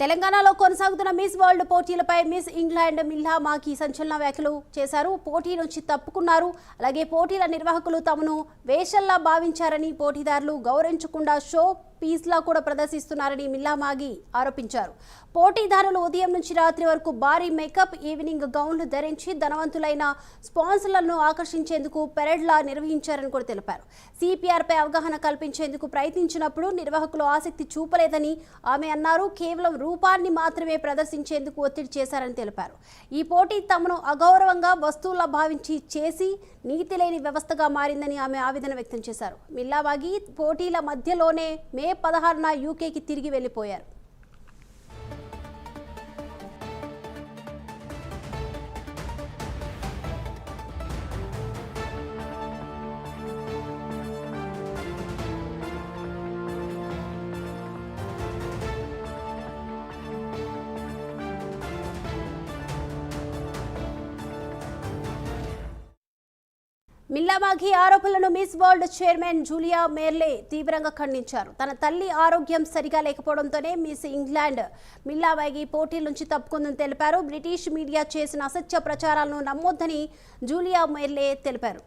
తెలంగాణలో కొనసాగుతున్న miss world పోటీలపై miss England మిల్లా మాకి సంచలన వ్యాఖ్యలు చేశారు. పోటీ నుంచి తప్పుకున్నారు. అలాగే పోటీల నిర్వాహకులు తమను వేషల్లా భావించారని, పోటీదారులు గౌరవించకుండా షో పీస్లా కూడా ప్రదర్శిస్తున్నారని మిల్లా మాగి ఆరోపించారు. పోటీదారులు ఉదయం నుంచి రాత్రి వరకు భారీ మేకప్, ఈవినింగ్ గౌన్లు ధరించి ధనవంతులైన స్పాన్సర్లను ఆకర్షించేందుకు పెరేడ్లా నిర్వహించారని కూడా తెలిపారు. సిపిఆర్పై అవగాహన కల్పించేందుకు ప్రయత్నించినప్పుడు నిర్వాహకులు ఆసక్తి చూపలేదని ఆమె అన్నారు. కేవలం రూపాన్ని మాత్రమే ప్రదర్శించేందుకు ఒత్తిడి చేశారని తెలిపారు. ఈ పోటీ తమను అగౌరవంగా వస్తువులా భావించి చేసి నీతి లేని వ్యవస్థగా మారిందని ఆమె ఆవేదన వ్యక్తం చేశారు. మిల్లా మాగి పోటీల మధ్యలోనే మే 16న యూకేకి తిరిగి వెళ్లిపోయారు. మిల్లా మాఘీ ఆరోపణలను మిస్ వరల్డ్ చైర్మన్ జూలియా మేర్లే తీవ్రంగా ఖండించారు. తన తల్లి ఆరోగ్యం సరిగా లేకపోవడంతోనే మిస్ ఇంగ్లాండ్ మిల్లా మాఘీ పోటీల నుంచి తప్పుకుందని తెలిపారు. బ్రిటిష్ మీడియా చేసిన అసత్య ప్రచారాలను నమ్మొద్దని జూలియా మేర్లే తెలిపారు.